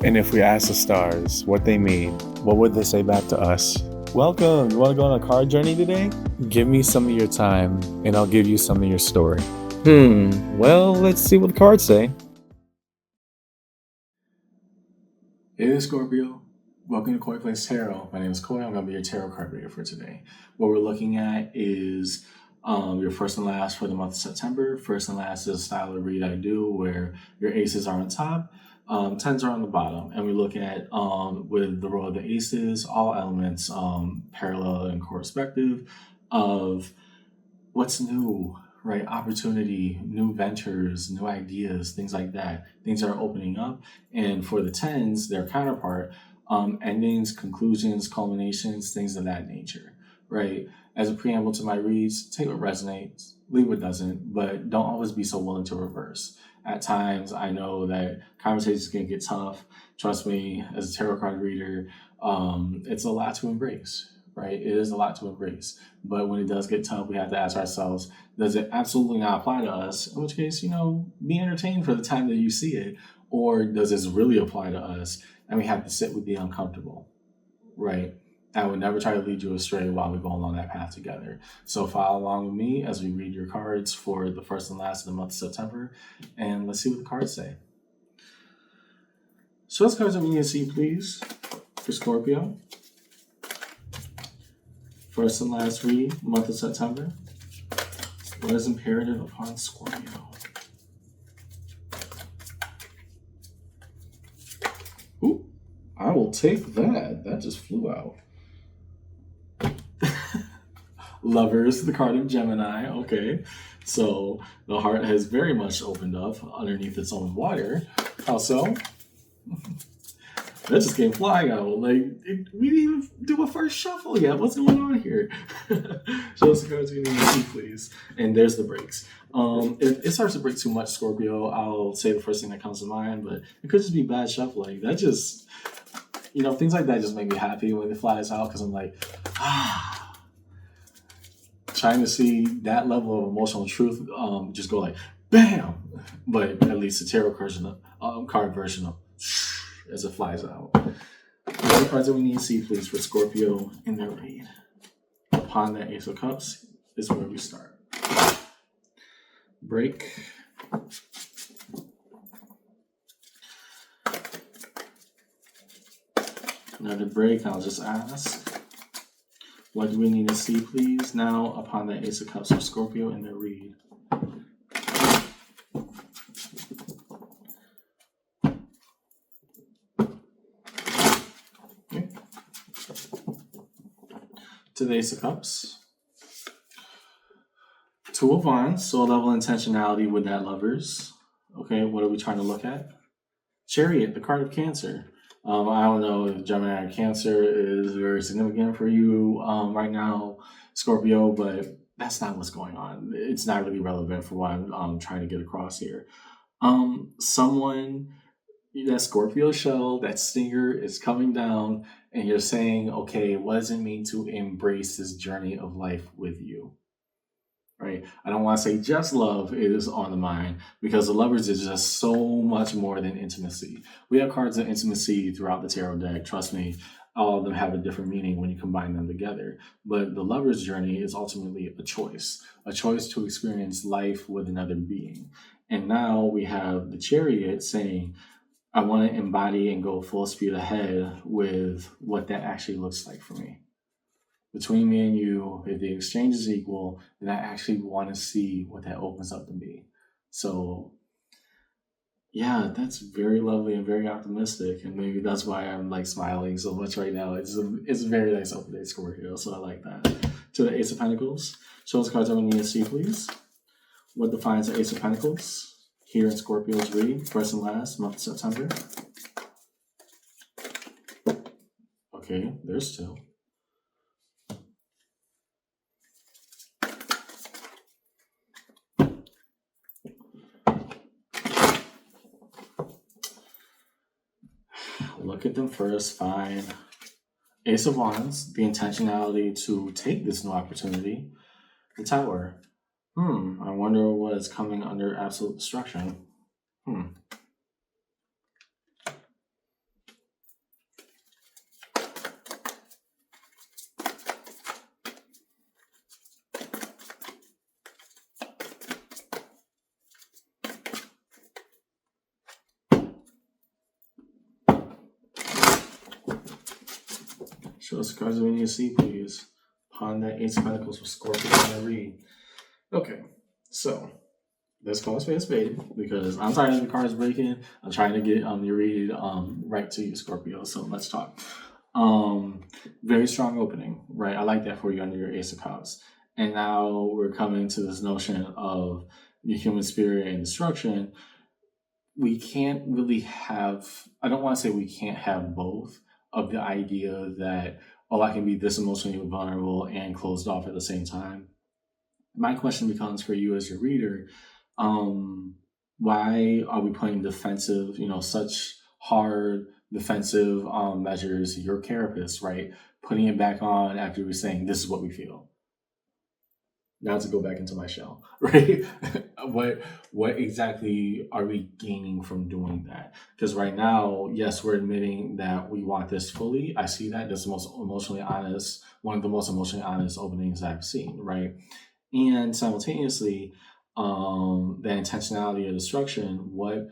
And if we ask the stars what they mean, what would they say back to us? Welcome! You want to go on a card journey today? Give me some of your time, and I'll give you some of your story. Well, let's see what the cards say. Hey, Scorpio. Welcome to Koi Place Tarot. My name is Koi. I'm going to be your tarot card reader for today. What we're looking at is your first and last for the month of September. First and last is a style of read I do where your aces are on top, tens are on the bottom. And we look at, with the row of the aces, all elements parallel and correspective of what's new, right? Opportunity, new ventures, new ideas, things like that. Things are opening up. And for the tens, their counterpart, endings, conclusions, culminations, things of that nature, right? As a preamble to my reads, take what resonates, leave what doesn't, but don't always be so willing to reverse. At times, I know that conversations can get tough. Trust me, as a tarot card reader, it's a lot to embrace, right? It is a lot to embrace. But when it does get tough, we have to ask ourselves, does it absolutely not apply to us? In which case, be entertained for the time that you see it. Or does this really apply to us? And we have to sit with the uncomfortable, right? I would never try to lead you astray while we go along that path together. So follow along with me as we read your cards for the first and last of the month of September. And let's see what the cards say. So those cards that we need to see, please, for Scorpio. First and last read, month of September. What is imperative upon Scorpio? Ooh, I will take that. That just flew out. Lovers, the card of Gemini. Okay. So the heart has very much opened up underneath its own water. How so? That just came flying out. We didn't even do a first shuffle yet. What's going on here? Show us the cards we need to see, please. And there's the breaks. If it starts to break too much, Scorpio, I'll say the first thing that comes to mind, but it could just be bad shuffling. That just, things like that just make me happy when it flies out because I'm like, trying to see that level of emotional truth just go like, bam! But at least the tarot card version of as it flies out. The other cards that we need to see, please, for Scorpio in their read. Upon that Ace of Cups is where we start. Break. Another break, I'll just ask. What do we need to see, please, now upon that Ace of Cups for Scorpio in their read? To the Ace of Cups. Two of Wands, so a level of intentionality with that, lovers. Okay, what are we trying to look at? Chariot, the card of Cancer. I don't know if Gemini or Cancer is very significant for you right now, Scorpio, but that's not what's going on. It's not really relevant for what I'm trying to get across here. Someone, that Scorpio shell, that stinger is coming down, and you're saying, okay, what does it mean to embrace this journey of life with you? Right? I don't want to say just love is on the mind because the lovers is just so much more than intimacy. We have cards of intimacy throughout the tarot deck. Trust me, all of them have a different meaning when you combine them together. But the lover's journey is ultimately a choice to experience life with another being. And now we have the Chariot saying, I want to embody and go full speed ahead with what that actually looks like for me. Between me and you, if the exchange is equal, then I actually want to see what that opens up to be. So, yeah, that's very lovely and very optimistic, and maybe that's why I'm like smiling so much right now. It's a very nice open day Scorpio, so I like that. To the Ace of Pentacles, show us cards that we need to see, please. What defines the Ace of Pentacles here in Scorpio's read, first and last, month of September? Okay, there's two. Look at them first, fine. Ace of Wands, the intentionality to take this new opportunity. The Tower. I wonder what is coming under absolute destruction. Show us the cards we need to see, please. Upon that Ace of Pentacles for Scorpio and read. Okay, so let's call a spade because I'm tired of the cards breaking. I'm trying to get your read right to you, Scorpio. So let's talk. Very strong opening, right? I like that for you under your Ace of Cups. And now we're coming to this notion of the human spirit and destruction. We can't really have, I don't want to say we can't have both of the idea that, oh, I can be this emotionally vulnerable and closed off at the same time. My question becomes for you as your reader, why are we putting defensive, such hard defensive measures, your carapace, right? Putting it back on after we're saying, this is what we feel. Now to go back into my shell, right? what exactly are we gaining from doing that? Because right now, yes, we're admitting that we want this fully. I see that. That's the most emotionally honest, one of the most emotionally honest openings I've seen, right? And simultaneously, the intentionality of destruction, what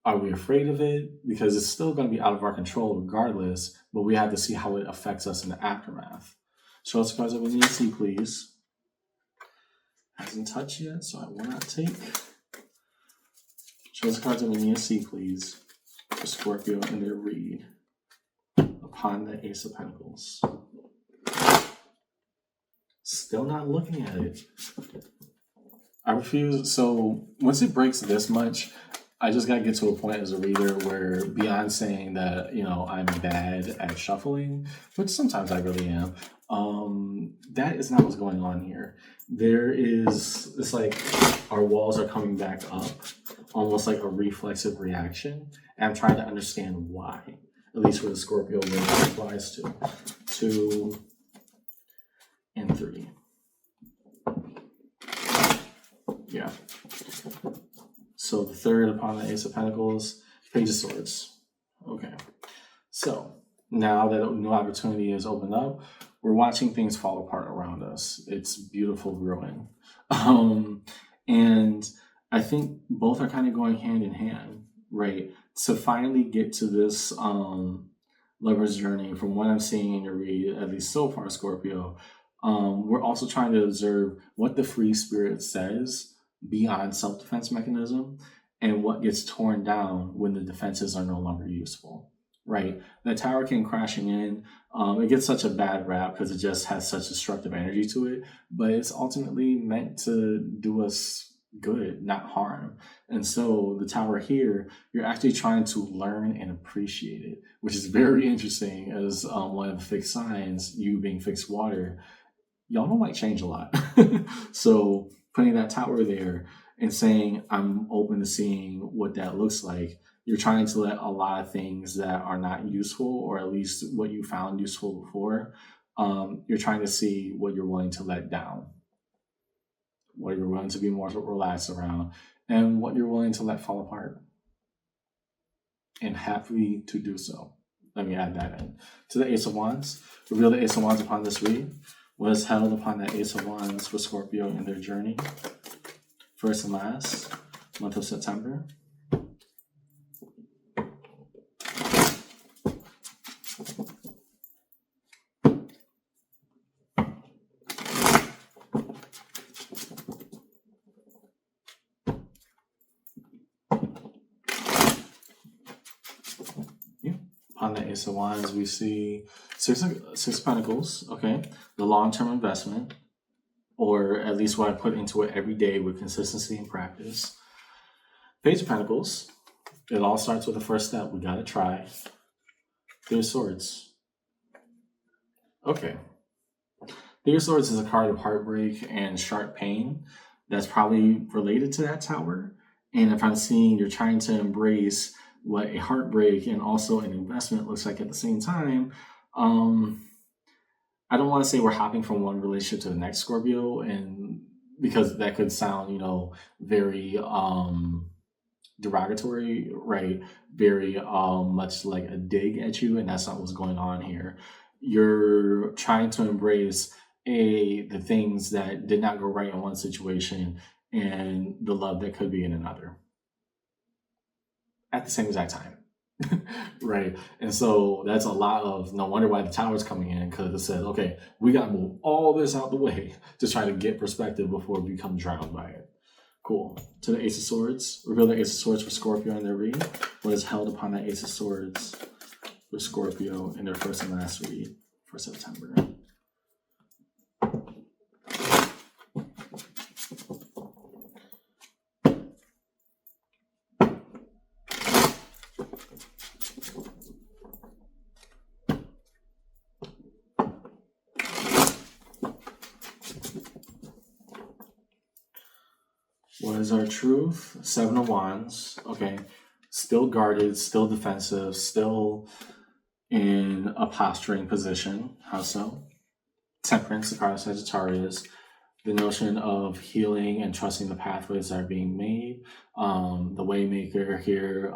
are we afraid of it? Because it's still going to be out of our control regardless, but we have to see how it affects us in the aftermath. Show us the cards that we need to see, please. Hasn't touched yet, so I will not take. Show us the cards that we need to see, please, for Scorpio in their read upon the Ace of Pentacles. Still not looking at it. I refuse. So once it breaks this much, I just got to get to a point as a reader where beyond saying that, I'm bad at shuffling, which sometimes I really am, that is not what's going on here. It's like our walls are coming back up, almost like a reflexive reaction. And I'm trying to understand why, at least for the Scorpio where it applies to. 2 and 3. Yeah. So the third upon the Ace of Pentacles, Page of Swords. Okay. So now that a new opportunity has opened up, we're watching things fall apart around us. It's beautiful ruin. And I think both are kind of going hand in hand, right? To finally get to this lover's journey, from what I'm seeing in your read, at least so far, Scorpio, we're also trying to observe what the free spirit says beyond self-defense mechanism and what gets torn down when the defenses are no longer useful, right? The tower came crashing in. It gets such a bad rap because it just has such destructive energy to it, but it's ultimately meant to do us good, not harm. And so the tower here, you're actually trying to learn and appreciate it, which is very interesting as one of the fixed signs, you being fixed water, y'all don't like change a lot. So putting that tower there and saying, I'm open to seeing what that looks like. You're trying to let a lot of things that are not useful, or at least what you found useful before, you're trying to see what you're willing to let down, what you're willing to be more relaxed around, and what you're willing to let fall apart. And happy to do so. Let me add that in. To the Ace of Wands, reveal the Ace of Wands upon this read. What is held upon that Ace of Wands for Scorpio in their journey? First and last, month of September. On the Ace of Wands, we see six of Pentacles, okay? The long-term investment, or at least what I put into it every day with consistency and practice. Page of Pentacles, it all starts with the first step. We got to try. Three of Swords. Okay. Three of Swords is a card of heartbreak and sharp pain that's probably related to that tower. And if I'm seeing you're trying to embrace what a heartbreak and also an investment looks like at the same time, I don't want to say we're hopping from one relationship to the next, Scorpio, and because that could sound, very derogatory, right? Very much like a dig at you, and that's not what's going on here. You're trying to embrace the things that did not go right in one situation and the love that could be in another at the same exact time. Right. And so that's a lot of no wonder why the tower's coming in, because it says, okay, we got to move all this out the way to try to get perspective before we become drowned by it. Cool. To the Ace of Swords. Reveal the Ace of Swords for Scorpio in their read. What is held upon that Ace of Swords for Scorpio in their first and last read for September? What is our truth? Seven of Wands. Okay. Still guarded, still defensive, still in a posturing position. How so? Temperance, the card of Sagittarius. The notion of healing and trusting the pathways that are being made. The Waymaker here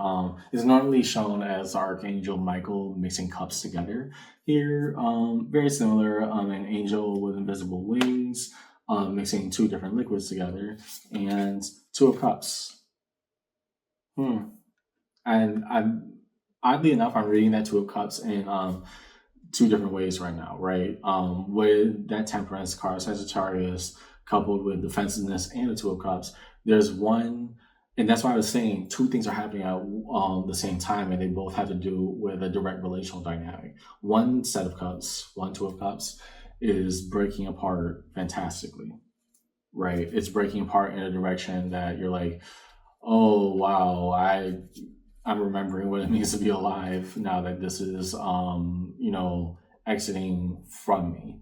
is normally shown as Archangel Michael mixing cups together. Here, very similar, an angel with invisible wings, mixing two different liquids together, and Two of Cups. And I'm oddly enough, I'm reading that Two of Cups in two different ways right now, right? With that Temperance card, Sagittarius, coupled with defensiveness and the Two of Cups, there's one, and that's why I was saying two things are happening at the same time, and they both have to do with a direct relational dynamic. One set of cups, one Two of Cups, is breaking apart fantastically, right? It's breaking apart in a direction that you're like, oh wow, I'm remembering what it means to be alive now that this is exiting from me.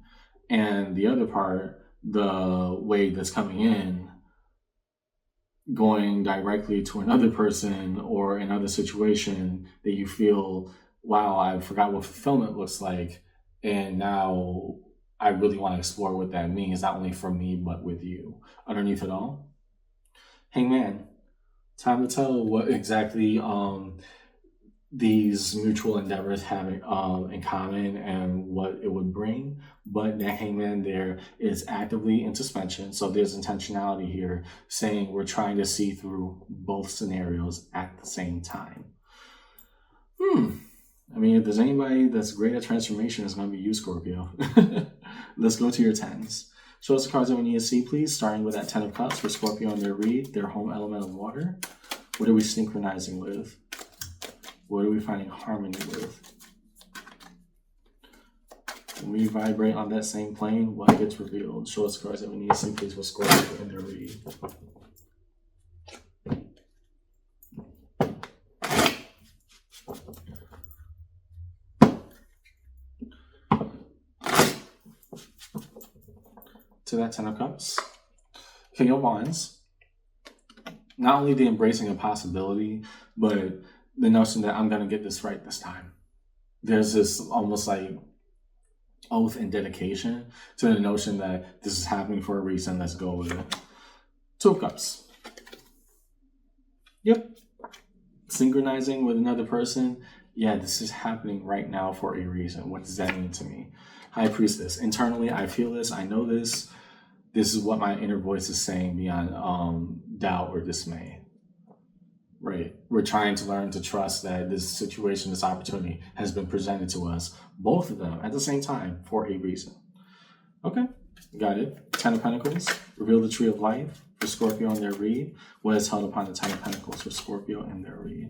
And the other part, the way that's coming in, going directly to another person or another situation that you feel, wow, I forgot what fulfillment looks like, and now I really want to explore what that means, not only for me but with you. Underneath it all, Hangman. Time to tell what exactly these mutual endeavors have in common and what it would bring. But that Hangman there is actively in suspension, so there's intentionality here, saying we're trying to see through both scenarios at the same time. I mean, if there's anybody that's great at transformation, it's going to be you, Scorpio. Let's go to your tens. Show us the cards that we need to see, please, starting with that Ten of Cups for Scorpio on their read, their home element of water. What are we synchronizing with? What are we finding harmony with? When we vibrate on that same plane, what gets revealed? Show us the cards that we need to see, please, for Scorpio in their read. To that Ten of Cups. King of Wands. Not only the embracing of possibility, but the notion that I'm going to get this right this time. There's this almost like oath and dedication to the notion that this is happening for a reason. Let's go with it. Two of Cups. Yep. Synchronizing with another person. Yeah, this is happening right now for a reason. What does that mean to me? High Priestess. Internally, I feel this. I know this. This is what my inner voice is saying beyond doubt or dismay. Right. We're trying to learn to trust that this situation, this opportunity has been presented to us, both of them at the same time, for a reason. Okay, got it. Ten of Pentacles. Reveal the Tree of Life for Scorpio in their read. What is held upon the Ten of Pentacles for Scorpio in their read?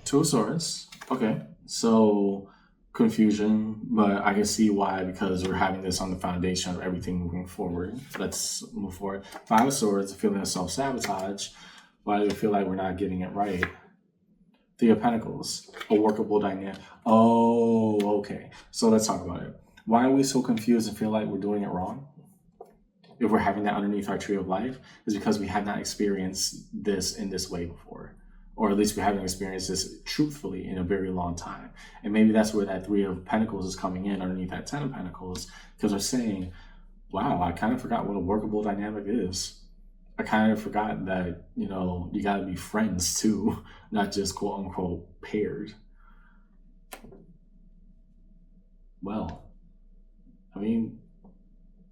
Two of Swords. Okay, so confusion, but I can see why, because we're having this on the foundation of everything moving forward. Let's move forward. Five of Swords, a feeling of self-sabotage. Why do we feel like we're not getting it right? Three of Pentacles, a workable dynamic. Oh, okay. So let's talk about it. Why are we so confused and feel like we're doing it wrong? If we're having that underneath our Tree of Life, is because we have not experienced this in this way before. or at least we haven't experienced this truthfully in a very long time. And maybe that's where that Three of Pentacles is coming in underneath that Ten of Pentacles, because they're saying, wow, I kind of forgot what a workable dynamic is. I kind of forgot that, you know, you got to be friends too, not just quote unquote paired. Well, I mean,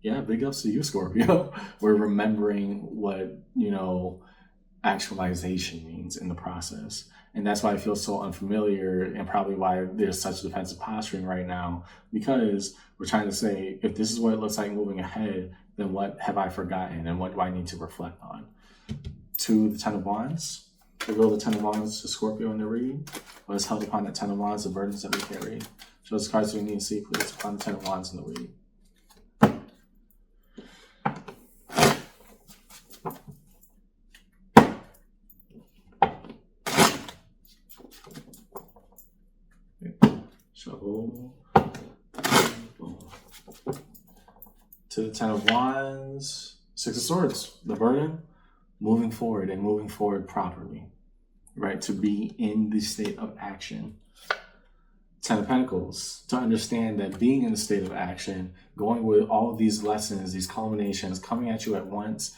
yeah, big ups to you, Scorpio. We're remembering what, you know, actualization means in the process. And that's why I feel so unfamiliar, and probably why there's such defensive posturing right now, because we're trying to say, if this is what it looks like moving ahead, then what have I forgotten and what do I need to reflect on? To the Ten of Wands, reveal the Ten of Wands to Scorpio in the read. What is held upon that Ten of Wands, the burdens that we carry. Show us cards we need to see, please, upon the Ten of Wands in the read. Shuffle. To the Ten of Wands, Six of Swords, the burden, moving forward and moving forward properly, right? To be in the state of action. Ten of Pentacles, to understand that being in the state of action, going with all of these lessons, these culminations coming at you at once,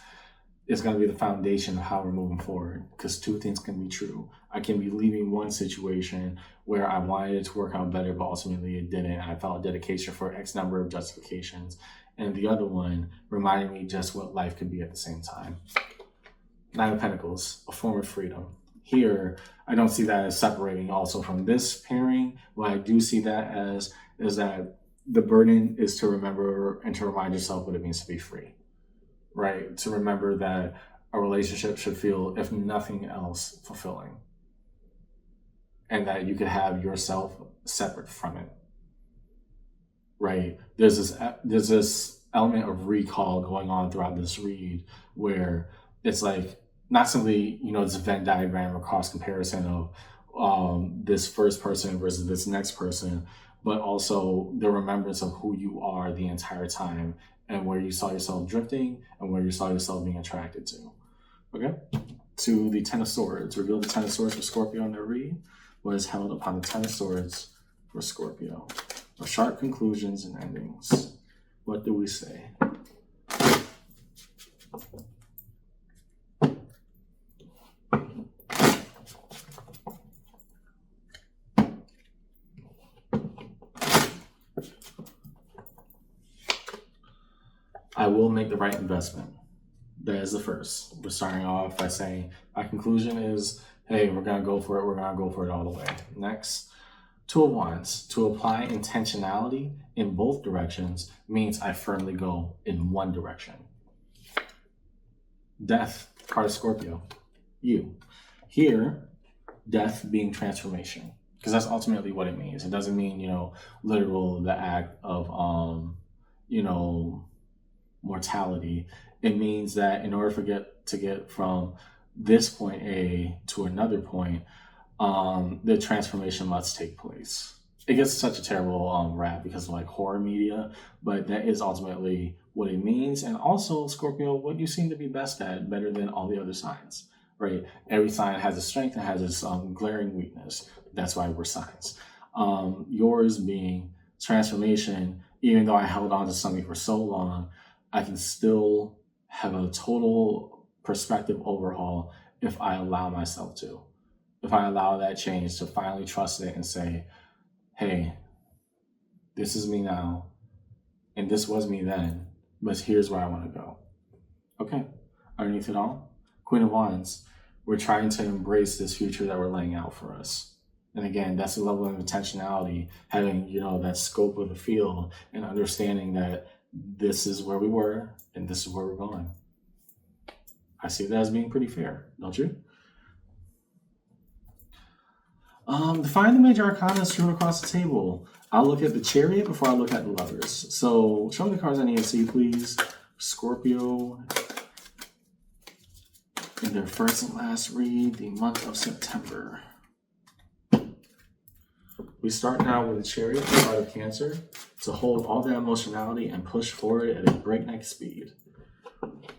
is going to be the foundation of how we're moving forward. Because two things can be true. I can be leaving one situation where I wanted it to work out better, but ultimately it didn't. I felt dedication for X number of justifications. And the other one reminding me just what life could be at the same time. Nine of Pentacles, a form of freedom. Here, I don't see that as separating also from this pairing. What I do see that as is that the burden is to remember and to remind yourself what it means to be free, right? To remember that a relationship should feel, if nothing else, fulfilling. And that you could have yourself separate from it, right? There's this element of recall going on throughout this read where it's like, not simply, you know, this Venn diagram or cross comparison of this first person versus this next person, but also the remembrance of who you are the entire time and where you saw yourself drifting and where you saw yourself being attracted to. Okay? To the Ten of Swords. Reveal the Ten of Swords for Scorpio in their read. What is held upon the Ten of Swords for Scorpio? Of sharp conclusions and endings. What do we say? I will make the right investment. That is the first. We're starting off by saying my conclusion is, hey, we're going to go for it. We're going to go for it all the way. Next, Two of Wands. To apply intentionality in both directions means I firmly go in one direction. Death, card of Scorpio. You. Here, death being transformation. Because that's ultimately what it means. It doesn't mean, you know, literal, the act of, you know, mortality. It means that in order to get from this point A to another point, the transformation must take place. It gets such a terrible rap because of like horror media, but that is ultimately what it means. And also, Scorpio, what you seem to be best at, better than all the other signs, right? Every sign has a strength and has its glaring weakness. That's why we're signs. Yours being transformation, even though I held on to something for so long, I can still have a total perspective overhaul if I allow myself to. If I allow that change to finally trust it and say, hey, this is me now, and this was me then, but here's where I want to go. Okay, underneath it all, Queen of Wands, we're trying to embrace this future that we're laying out for us. And again, that's the level of intentionality, having, you know, that scope of the field and understanding that this is where we were and this is where we're going. I see that as being pretty fair, don't you? Define the major arcana strewn across the table. I'll look at the Chariot before I look at the Lovers. So show me the cards I need to see, please. Scorpio in their first and last read, the month of September. We start now with the Chariot, the card of Cancer, to hold all that emotionality and push forward at a breakneck speed.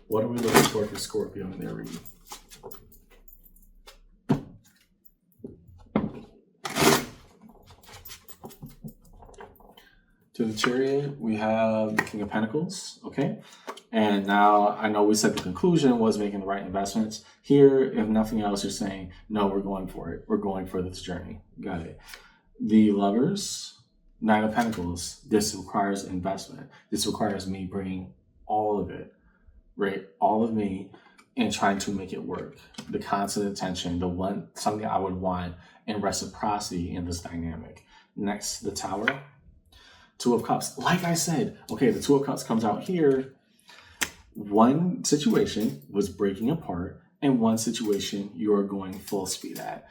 What are we looking for Scorpio in their read? To the Chariot, we have the King of Pentacles. Okay. And now I know we said the conclusion was making the right investments. Here, if nothing else, you're saying, no, we're going for it. We're going for this journey. Got it. The Lovers, Nine of Pentacles. This requires investment. This requires me bringing all of it, right? All of me and trying to make it work. The constant attention, something I would want in reciprocity in this dynamic. Next, the Tower. Two of Cups. Like I said, okay, the Two of Cups comes out here. One situation was breaking apart, and one situation you are going full speed at.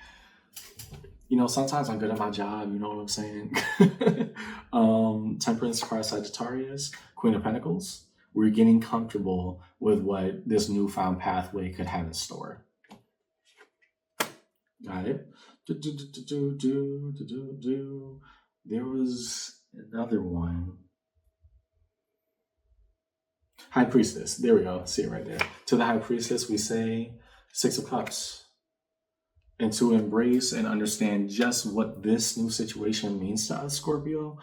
Sometimes I'm good at my job, you know what I'm saying? Temperance card, Sagittarius, Queen of Pentacles. We're getting comfortable with what this newfound pathway could have in store. Got it? There was another one. High Priestess. There we go. See it right there. To the High Priestess, we say Six of Cups. And to embrace and understand just what this new situation means to us, Scorpio,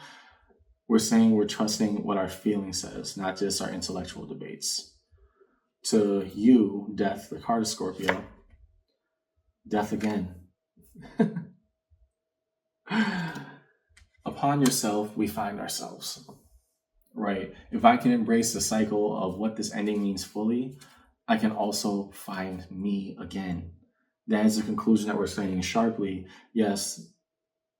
we're saying we're trusting what our feeling says, not just our intellectual debates. To you, Death, the card of Scorpio, death again. Upon yourself, we find ourselves, right? If I can embrace the cycle of what this ending means fully, I can also find me again. That is the conclusion that we're saying sharply. Yes,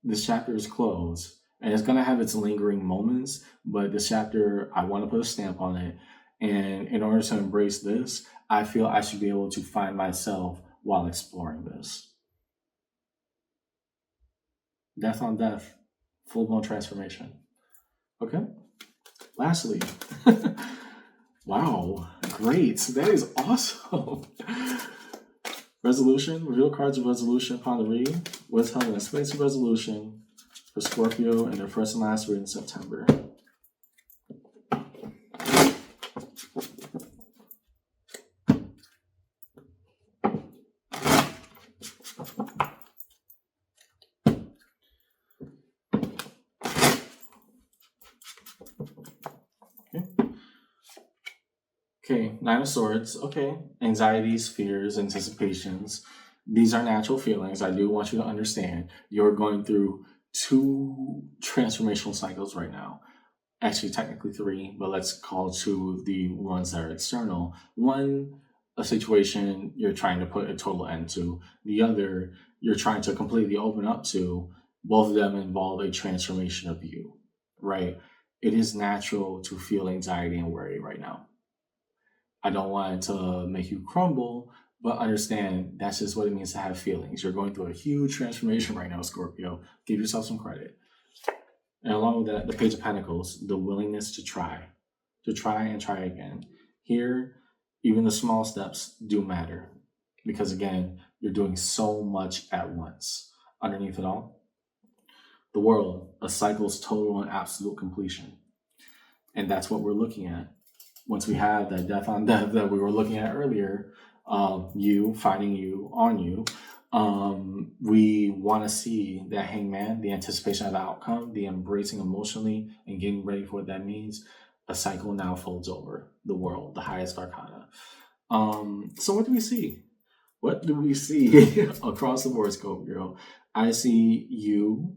this chapter is closed and it's going to have its lingering moments, but this chapter, I want to put a stamp on it. And in order to embrace this, I feel I should be able to find myself while exploring this. Death on death, full-blown transformation. Okay. Lastly, wow, great. That is awesome. Resolution, reveal cards of resolution upon the read. What's held in a space of resolution for Scorpio and their first and last read in September. Okay, Nine of Swords. Okay, anxieties, fears, anticipations. These are natural feelings. I do want you to understand you're going through two transformational cycles right now. Actually, technically three, but let's call two the ones that are external. One, a situation you're trying to put a total end to. The other, you're trying to completely open up to. Both of them involve a transformation of you, right? It is natural to feel anxiety and worry right now. I don't want it to make you crumble, but understand that's just what it means to have feelings. You're going through a huge transformation right now, Scorpio. Give yourself some credit. And along with that, the Page of Pentacles, the willingness to try and try again. Here, even the small steps do matter because, again, you're doing so much at once. Underneath it all, the World, a cycle's total and absolute completion. And that's what we're looking at. Once we have that death on death that we were looking at earlier, you finding you on you, we want to see that Hangman, the anticipation of the outcome, the embracing emotionally and getting ready for what that means. A cycle now folds over. The World, the highest arcana. So what do we see? What do we see across the board, Scorpio? I see you,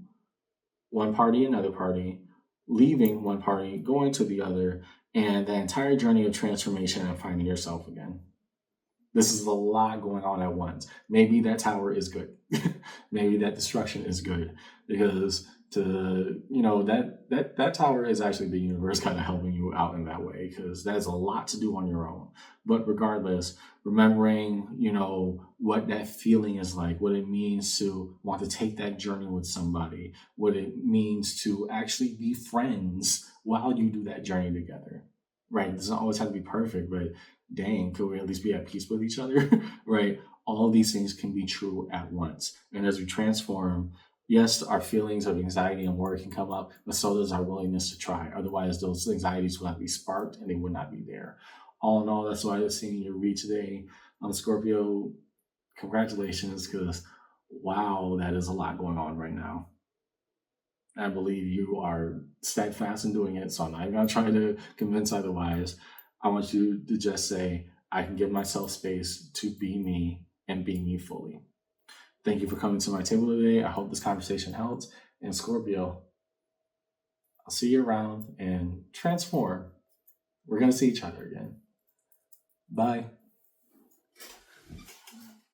one party, another party, leaving one party, going to the other, and the entire journey of transformation and finding yourself again. This is a lot going on at once. Maybe that tower is good. Maybe that destruction is good because that tower is actually the universe kind of helping you out in that way because that is a lot to do on your own. But regardless, remembering, what that feeling is like, what it means to want to take that journey with somebody, what it means to actually be friends while you do that journey together, right? It doesn't always have to be perfect, but dang, could we at least be at peace with each other, right? All these things can be true at once. And as we transform, yes, our feelings of anxiety and worry can come up, but so does our willingness to try. Otherwise, those anxieties will not be sparked and they would not be there. All in all, that's why I was seeing your read today. Scorpio, congratulations, because wow, that is a lot going on right now. I believe you are steadfast in doing it. So I'm not going to try to convince otherwise. I want you to just say, I can give myself space to be me and be me fully. Thank you for coming to my table today. I hope this conversation helped. And Scorpio, I'll see you around and transform. We're going to see each other again. Bye.